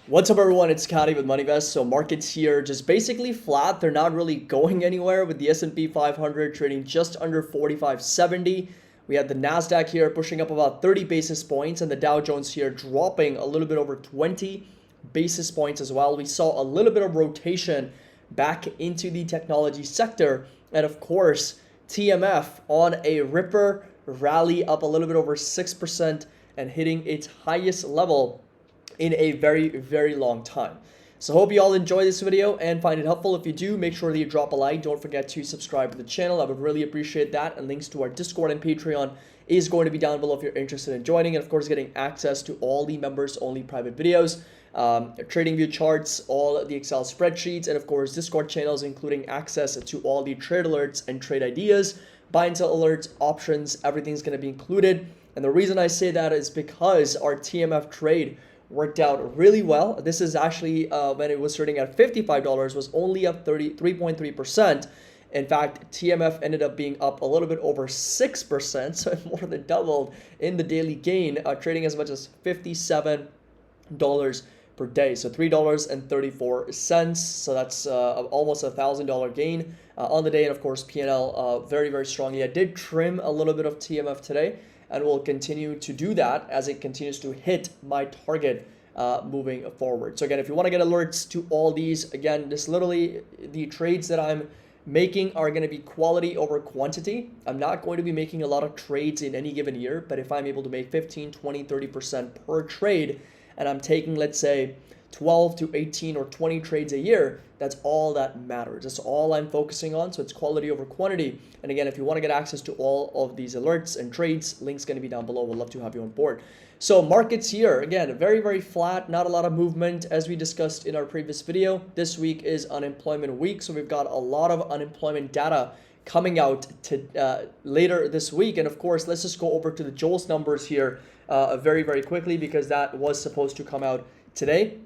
What's up, everyone? It's Scotty with MoneyVest. So markets here just basically flat. They're not really going anywhere with the S&P 500 trading just under 4570. We had the NASDAQ here pushing up about 30 basis points and the Dow Jones here dropping a little bit over 20 basis points as well. We saw a little bit of rotation back into the technology sector. And of course, TMF on a ripper rally up a little bit over 6% and hitting its highest level in a very long time. So hope you all enjoy this video and find it helpful. If you do, make sure that you drop a like. Don't forget to subscribe to the channel. I would really appreciate that. And links to our Discord and Patreon is going to be down below if you're interested in joining. And of course, getting access to all the members only private videos, trading view charts, all the Excel spreadsheets, and of course, Discord channels, including access to all the trade alerts and trade ideas, buy and sell alerts, options, everything's going to be included. And the reason I say that is because our TMF trade worked out really well. This is actually when it was trading at $55 was only up 3.3%. In fact, TMF ended up being up a little bit over 6%, so it more than doubled in the daily gain, trading as much as $57 per day, so $3.34. So that's almost $1,000 gain on the day, and of course P&L very strongly. I did trim a little bit of TMF today, and will continue to do that as it continues to hit my target moving forward. So again, if you want to get alerts to all these, again, this literally the trades that I'm making are going to be quality over quantity. I'm not going to be making a lot of trades in any given year, but if I'm able to make 15, 20, 30% per trade, and I'm taking, let's say, 12 to 18 or 20 trades a year, that's all that matters. That's all I'm focusing on. So it's quality over quantity. And again, if you want to get access to all of these alerts and trades, link's going to be down below. We'd love to have you on board. So markets here, again, very flat, not a lot of movement as we discussed in our previous video. This week is unemployment week. So we've got a lot of unemployment data coming out to later this week. And of course, let's just go over to the JOLTS numbers here very quickly, because that was supposed to come out today.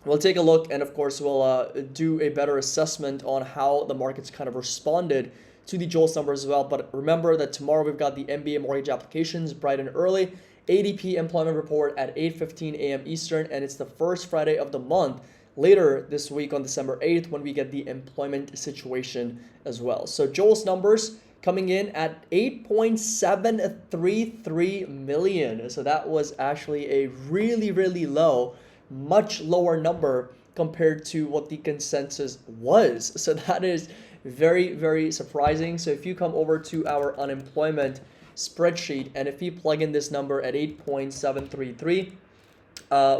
We'll take a look, and of course we'll do a better assessment on how the markets kind of responded to the JOLTS numbers as well. But remember that tomorrow we've got the MBA mortgage applications bright and early, ADP employment report at 8:15 a.m. Eastern, and it's the first Friday of the month later this week on December 8th when we get the employment situation as well. So JOLTS numbers coming in at 8.733 million. So that was actually a really low, much lower number compared to what the consensus was. So that is very surprising. So if you come over to our unemployment spreadsheet, and if you plug in this number at 8.733,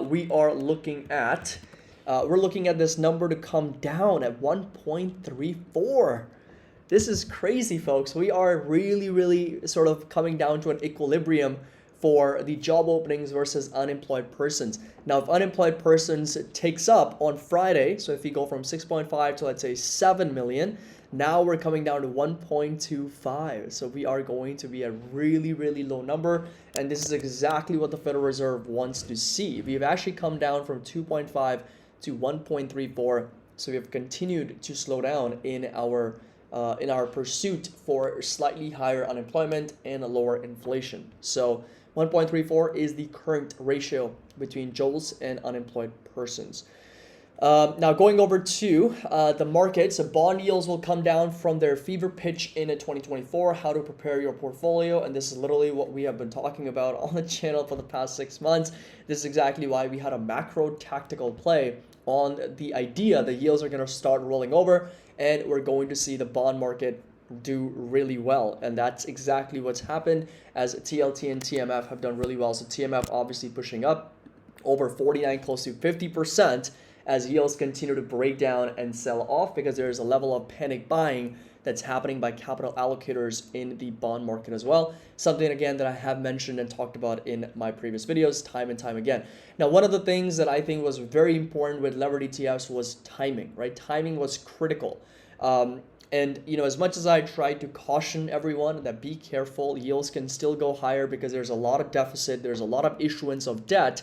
we are looking at this number to come down at 1.34. This is crazy, folks. We are really sort of coming down to an equilibrium for the job openings versus unemployed persons. Now, if unemployed persons takes up on Friday, so if you go from 6.5 to, let's say, 7 million, now we're coming down to 1.25. So we are going to be a really low number, and this is exactly what the Federal Reserve wants to see. We've actually come down from 2.5 to 1.34, so we have continued to slow down in our pursuit for slightly higher unemployment and a lower inflation. So 1.34 is the current ratio between JOLTS and unemployed persons. Now going over to the markets, so bond yields will come down from their fever pitch in 2024, how to prepare your portfolio. And this is literally what we have been talking about on the channel for the past 6 months. This is exactly why we had a macro tactical play on the idea the yields are going to start rolling over and we're going to see the bond market do really well. And that's exactly what's happened, as TLT and TMF have done really well. So TMF obviously pushing up over 49, close to 50%, as yields continue to break down and sell off because there's a level of panic buying that's happening by capital allocators in the bond market as well. Something, again, that I have mentioned and talked about in my previous videos time and time again. Now, one of the things that I think was very important with levered ETFs was timing, right? Timing was critical. And as much as I tried to caution everyone that be careful, yields can still go higher because there's a lot of deficit, there's a lot of issuance of debt.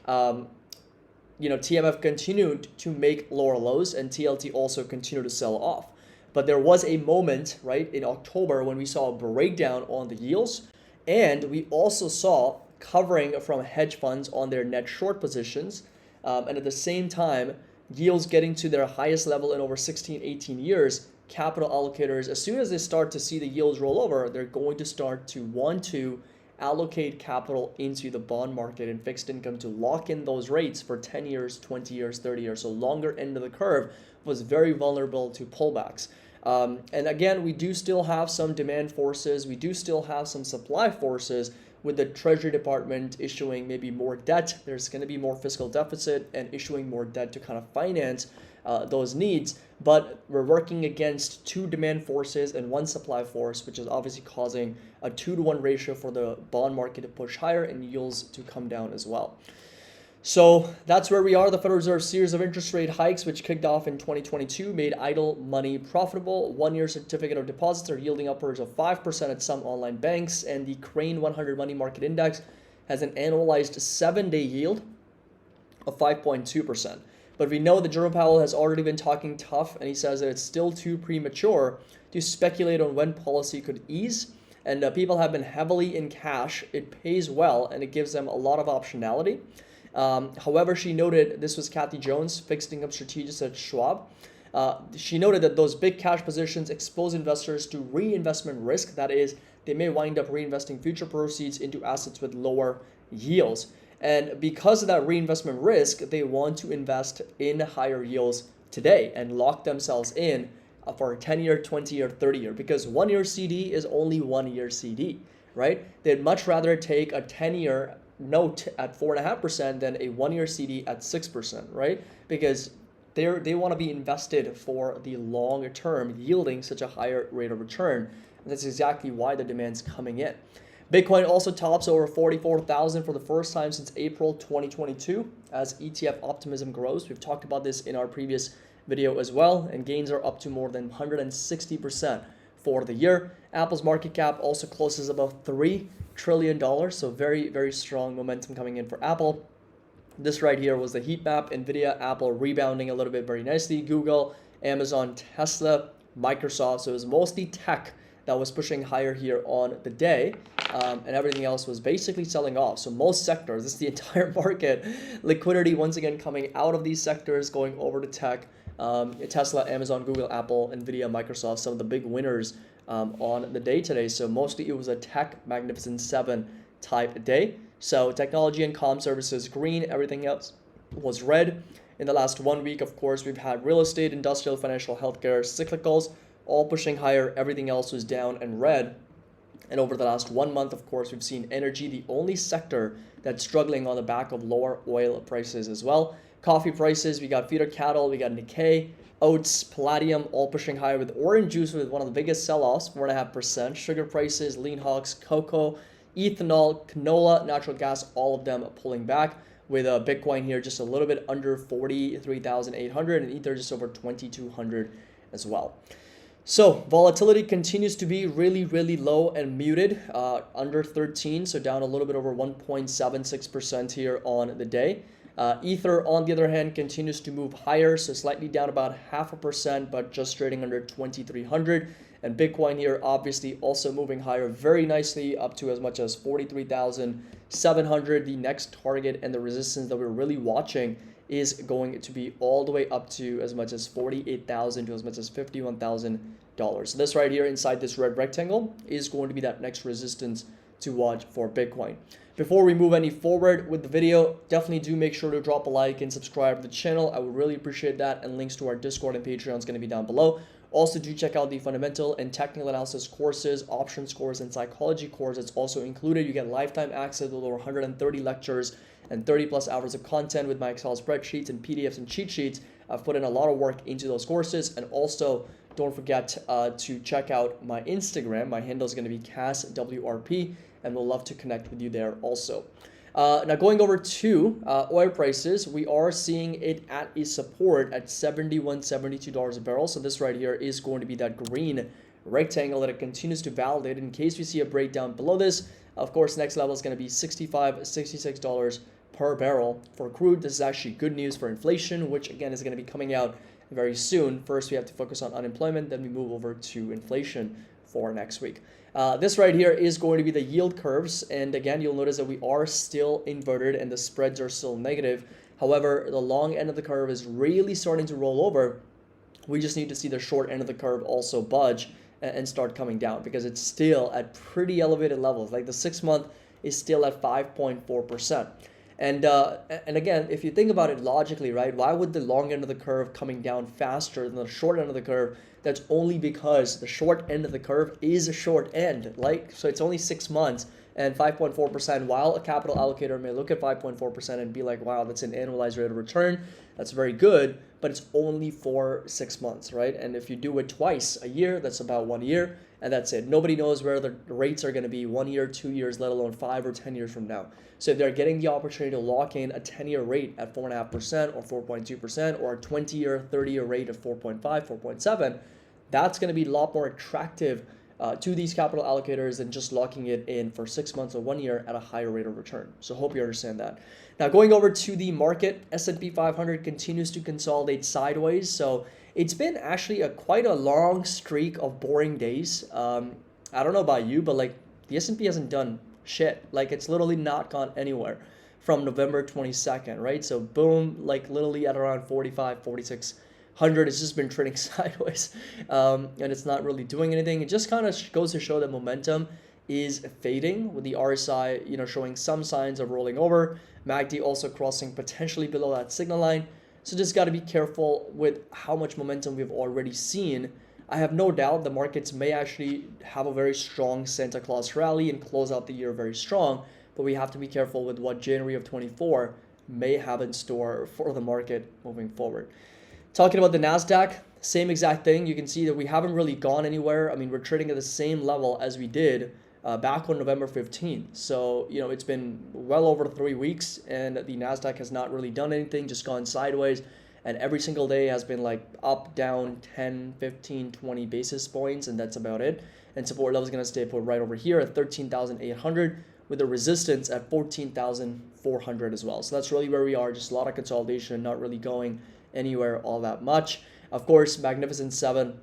TMF continued to make lower lows, and TLT also continued to sell off. But there was a moment, right, in October when we saw a breakdown on the yields, and we also saw covering from hedge funds on their net short positions And at the same time, yields getting to their highest level in over 16, 18 years, capital allocators, as soon as they start to see the yields roll over, they're going to start to want to allocate capital into the bond market and fixed income to lock in those rates for 10 years, 20 years, 30 years. So longer end of the curve was very vulnerable to pullbacks. And again, we do still have some demand forces. We do still have some supply forces with the Treasury Department issuing maybe more debt. There's going to be more fiscal deficit and issuing more debt to kind of finance those needs. But we're working against two demand forces and one supply force, which is obviously causing a 2-to-1 ratio for the bond market to push higher and yields to come down as well. So that's where we are. The Federal Reserve's series of interest rate hikes, which kicked off in 2022, made idle money profitable. 1-year certificate of deposits are yielding upwards of 5% at some online banks, and the Crane 100 Money Market Index has an annualized 7-day yield of 5.2%. But we know that Jerome Powell has already been talking tough, and he says that it's still too premature to speculate on when policy could ease. And people have been heavily in cash. It pays well, and it gives them a lot of optionality. However, she noted, this was Kathy Jones, fixed income strategist at Schwab. She noted that those big cash positions expose investors to reinvestment risk. That is, they may wind up reinvesting future proceeds into assets with lower yields. And because of that reinvestment risk, they want to invest in higher yields today and lock themselves in for a 10-year, 20-year, 30-year, because 1-year CD is only 1-year CD, right? They'd much rather take a 10-year note at 4.5% than a 1-year CD at 6%, right? Because they want to be invested for the long term, yielding such a higher rate of return. And that's exactly why the demand's coming in. Bitcoin also tops over 44,000 for the first time since April 2022 as ETF optimism grows. We've talked about this in our previous video as well, and gains are up to more than 160% for the year. Apple's market cap also closes above $3 trillion, so very, very strong momentum coming in for Apple. This right here was the heat map. NVIDIA, Apple rebounding a little bit very nicely. Google, Amazon, Tesla, Microsoft. So it was mostly tech that was pushing higher here on the day, and everything else was basically selling off. So most sectors, this is the entire market, liquidity once again coming out of these sectors, going over to tech. Tesla, Amazon, Google, Apple, NVIDIA, Microsoft, some of the big winners on the day today. So mostly it was a tech Magnificent 7 type day. So technology and comm services green, everything else was red. In the last 1 week, of course, we've had real estate, industrial, financial, healthcare, cyclicals, all pushing higher. Everything else was down and red. And over the last 1 month, of course, we've seen energy, the only sector that's struggling on the back of lower oil prices as well. Coffee prices, we got feeder cattle, we got Nikkei, oats, palladium, all pushing higher, with orange juice with one of the biggest sell-offs, 4.5%. Sugar prices, lean hogs, cocoa, ethanol, canola, natural gas, all of them pulling back, with Bitcoin here just a little bit under 43,800 and Ether just over 2,200 as well. So volatility continues to be really, really low and muted, under 13, so down a little bit over 1.76% here on the day. Ether, on the other hand, continues to move higher, so slightly down about 0.5%, but just trading under 2,300. And Bitcoin here, obviously, also moving higher very nicely, up to as much as 43,700. The next target and the resistance that we're really watching is going to be all the way up to as much as 48,000 to as much as $51,000. So this right here inside this red rectangle is going to be that next resistance to watch for Bitcoin. Before we move any forward with the video, definitely do make sure to drop a like and subscribe to the channel. I would really appreciate that, and links to our Discord and Patreon is going to be down below. Also, do check out the fundamental and technical analysis courses, options course, and psychology course. It's also included. You get lifetime access to over 130 lectures and 30 plus hours of content with my Excel spreadsheets and PDFs and cheat sheets. I've put in a lot of work into those courses. And also, don't forget to check out my Instagram. My handle is going to be CASWRP, and we'll love to connect with you there also. Now going over to oil prices, we are seeing it at a support at $71, $72 a barrel. So this right here is going to be that green rectangle that it continues to validate. In case we see a breakdown below this, of course, next level is going to be $65, $66 per barrel for crude. This is actually good news for inflation, which again is going to be coming out very soon. First, we have to focus on unemployment, then we move over to inflation for next week. This right here is going to be the yield curves, and again, you'll notice that we are still inverted and the spreads are still negative. However, the long end of the curve is really starting to roll over. We just need to see the short end of the curve also budge and start coming down, because it's still at pretty elevated levels. Like the 6-month is still at 5.4%. And again, if you think about it logically, right, why would the long end of the curve coming down faster than the short end of the curve? That's only because the short end of the curve is a short end, like, so it's only 6 months and 5.4%, while a capital allocator may look at 5.4% and be like, wow, that's an annualized rate of return. That's very good, but it's only for 6 months, right? And if you do it twice a year, that's about 1 year, and that's it. Nobody knows where the rates are going to be 1 year, 2 years, let alone 5 or 10 years from now. So if they're getting the opportunity to lock in a 10-year rate at 4.5% or 4.2%, or a 20-year, 30-year rate of 4.5, 4.7, that's going to be a lot more attractive to these capital allocators than just locking it in for 6 months or 1 year at a higher rate of return. So hope you understand that. Now going over to the market, S&P 500 continues to consolidate sideways. So it's been actually quite a long streak of boring days. I don't know about you, but like the S&P hasn't done shit. Like it's literally not gone anywhere from November 22nd, right? So boom, like literally at around 45, 4600, it's just been trading sideways, and it's not really doing anything. It just kind of goes to show that momentum is fading, with the RSI, showing some signs of rolling over. MACD also crossing potentially below that signal line. So just got to be careful with how much momentum we've already seen. I have no doubt the markets may actually have a very strong Santa Claus rally and close out the year very strong, but we have to be careful with what January of 24 may have in store for the market moving forward. Talking about the NASDAQ, same exact thing. You can see that we haven't really gone anywhere. I mean, we're trading at the same level as we did back on November 15th. So, it's been well over 3 weeks and the NASDAQ has not really done anything, just gone sideways. And every single day has been like up, down 10, 15, 20 basis points, and that's about it. And support level is going to stay put right over here at 13,800 with a resistance at 14,400 as well. So that's really where we are. Just a lot of consolidation, not really going anywhere all that much. Of course, Magnificent 7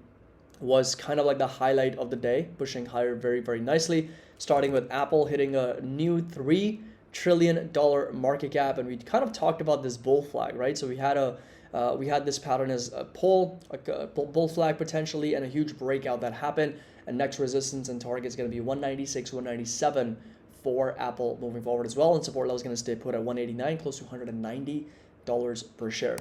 was kind of like the highlight of the day, pushing higher very, very nicely, starting with Apple hitting a new $3 trillion market cap. And we kind of talked about this bull flag, right? So we had this pattern as a bull flag potentially, and a huge breakout that happened. And next resistance and target is going to be 196, 197 for Apple moving forward as well. And support level is going to stay put at 189, close to $190 per share.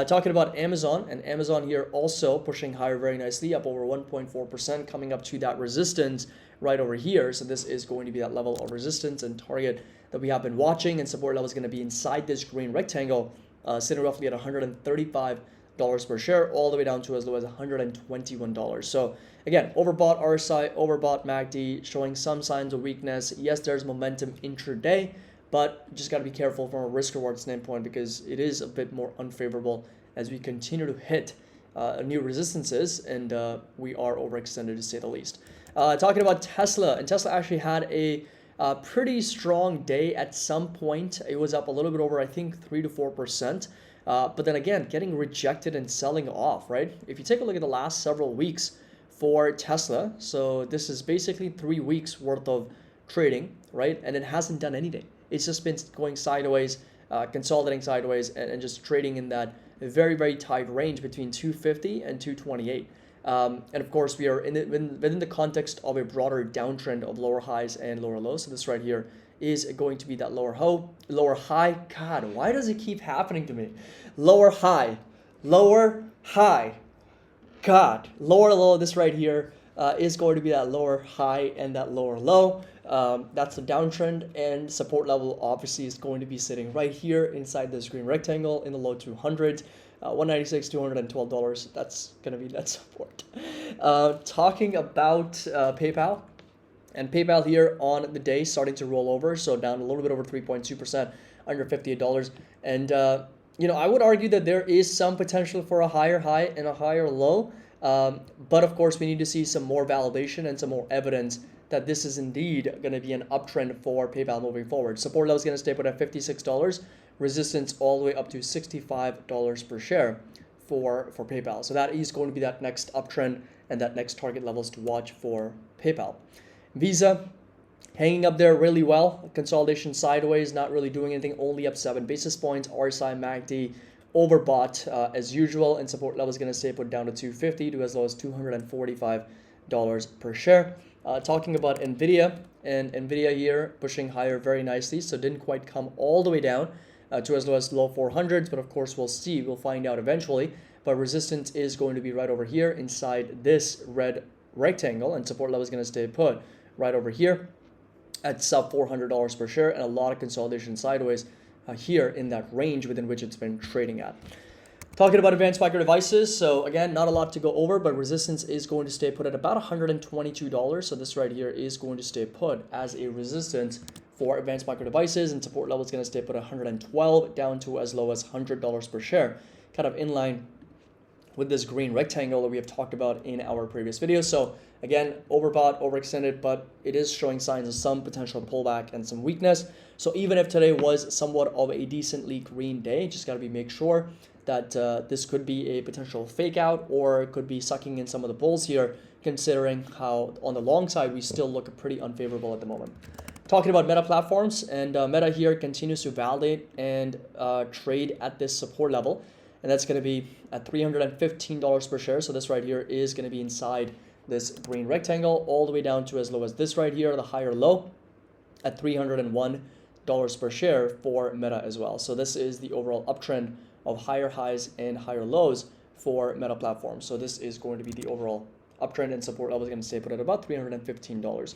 Talking about Amazon, and Amazon here also pushing higher very nicely, up over 1.4%, coming up to that resistance right over here. So this is going to be that level of resistance and target that we have been watching, and support level is going to be inside this green rectangle, sitting roughly at $135 per share, all the way down to as low as $121. So again, overbought RSI, overbought MACD, showing some signs of weakness. Yes, there's momentum intraday, but just got to be careful from a risk reward standpoint, because it is a bit more unfavorable as we continue to hit new resistances, and we are overextended to say the least. Talking about Tesla, and Tesla actually had a pretty strong day at some point. It was up a little bit over, I think, 3 to 4%. But then again, getting rejected and selling off, right? If you take a look at the last several weeks for Tesla, so this is basically 3 weeks worth of trading, right? And it hasn't done anything. It's just been going sideways, consolidating sideways, and just trading in that very, very tight range between 250 and 228. And of course, we are within the context of a broader downtrend of lower highs and lower lows. So this right here is going to be that lower high. God, why does it keep happening to me? Lower high. God, lower low. This right here is going to be that lower high and that lower low. That's the downtrend, and support level obviously is going to be sitting right here inside this green rectangle in the low 200s. 196, $212. That's going to be that support. Talking about PayPal, and PayPal here on the day starting to roll over, so down a little bit over 3.2%, under $58. And I would argue that there is some potential for a higher high and a higher low, but of course we need to see some more validation and some more evidence that this is indeed going to be an uptrend for PayPal moving forward. Support level is going to stay put at $56. Resistance all the way up to $65 per share for PayPal. So that is going to be that next uptrend and that next target levels to watch for PayPal. Visa, hanging up there really well. Consolidation sideways, not really doing anything, only up 7 basis points. RSI MACD overbought as usual, and support level is going to stay put down to 250 to as low as $245 per share. Talking about NVIDIA, and NVIDIA here pushing higher very nicely, so didn't quite come all the way down to as low as low 400s, but of course we'll see, we'll find out eventually. But resistance is going to be right over here inside this red rectangle, and support level is going to stay put right over here at sub $400 per share, and a lot of consolidation sideways here in that range within which it's been trading at. Talking about advanced micro devices, so again, not a lot to go over, but resistance is going to stay put at about $122. So this right here is going to stay put as a resistance for advanced micro devices, and support level is going to stay put at 112 down to as low as $100 per share, kind of in line with this green rectangle that we have talked about in our previous video. So again, overbought, overextended, but it is showing signs of some potential pullback and some weakness. So even if today was somewhat of a decently green day, just got to make sure that this could be a potential fake out, or could be sucking in some of the bulls here, considering how on the long side we still look pretty unfavorable at the moment. Talking about Meta platforms, and Meta here continues to validate and trade at this support level, and that's going to be at $315 per share. So this right here is going to be inside this green rectangle all the way down to as low as this right here, the higher low at $301 per share for Meta as well. So this is the overall uptrend of higher highs and higher lows for Meta platforms. So this is going to be the overall uptrend, and support level is going to stay put at about $315.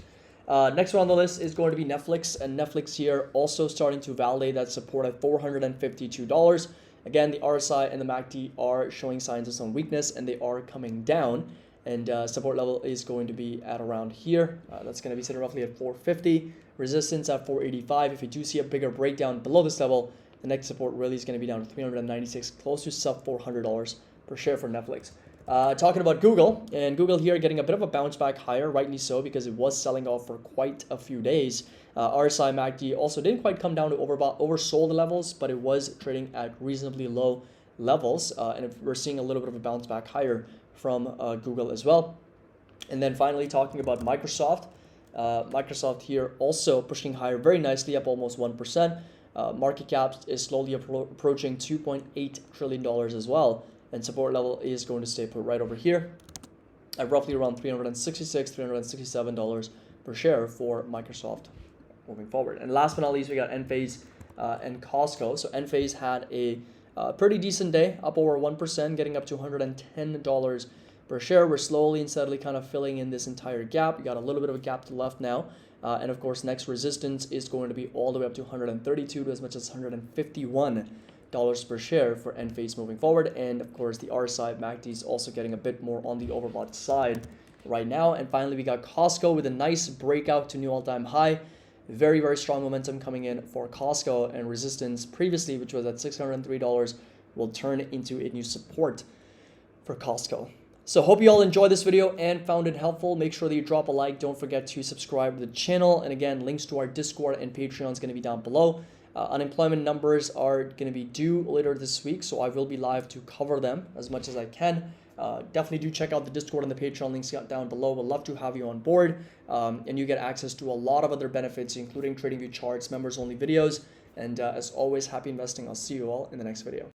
Next one on the list is going to be Netflix, and Netflix here also starting to validate that support at $452. Again, the RSI and the MACD are showing signs of some weakness, and they are coming down, and support level is going to be at around here. That's going to be sitting roughly at 450, resistance at 485. If you do see a bigger breakdown below this level, the next support really is going to be down to 396, close to sub $400 per share for Netflix. Talking about Google, and Google here getting a bit of a bounce back higher, rightly so, because it was selling off for quite a few days. RSI MACD also didn't quite come down to oversold levels, but it was trading at reasonably low levels, and we're seeing a little bit of a bounce back higher from Google as well. And then finally talking about Microsoft, Microsoft here also pushing higher very nicely, up almost 1%. Market cap is slowly approaching $2.8 trillion as well, and support level is going to stay put right over here at roughly around $366, $367 per share for Microsoft moving forward. And last but not least, we got Enphase and Costco. So Enphase had a pretty decent day, up over 1%, getting up to $110 per share. We're slowly and steadily kind of filling in this entire gap. We got a little bit of a gap to left now. And of course, next resistance is going to be all the way up to 132 to as much as $151 per share for Enphase moving forward. And of course, the RSI MACD is also getting a bit more on the overbought side right now. And finally, we got Costco with a nice breakout to new all-time high. Very, very strong momentum coming in for Costco, and resistance previously, which was at $603, will turn into a new support for Costco. So hope you all enjoyed this video and found it helpful. Make sure that you drop a like. Don't forget to subscribe to the channel. And again, links to our Discord and Patreon is going to be down below. Unemployment numbers are going to be due later this week, so I will be live to cover them as much as I can. Definitely do check out the Discord and the Patreon links down below. We'd love to have you on board, and you get access to a lot of other benefits, including TradingView charts, members only videos, and as always, happy investing. I'll see you all in the next video.